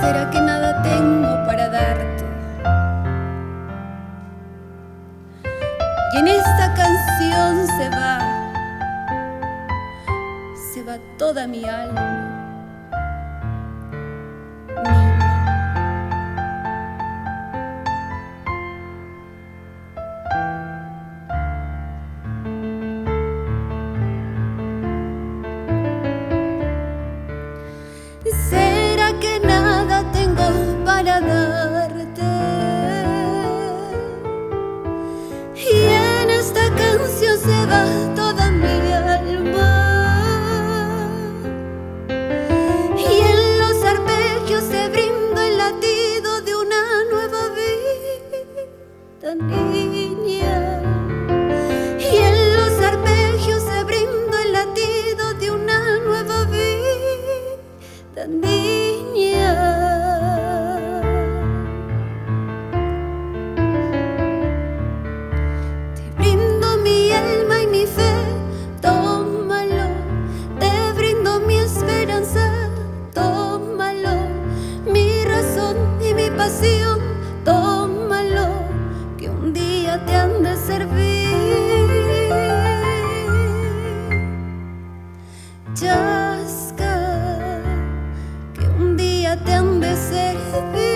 ¿Será que nada tengo para darte? Y en esta canción se va toda mi alma. ¿Será que nada tengo para darte? Y en esta canción se va toda mi alma. Y en los arpegios te brindo el latido de una nueva vida, niña. Y en los arpegios te brindo el latido de una nueva vida, niña. Te brindo mi alma y mi fe, tómalo. Te brindo mi esperanza, tómalo. Mi razón y mi pasión, tómalo, que un día te han de servir. Chasca, que un día te han de servir.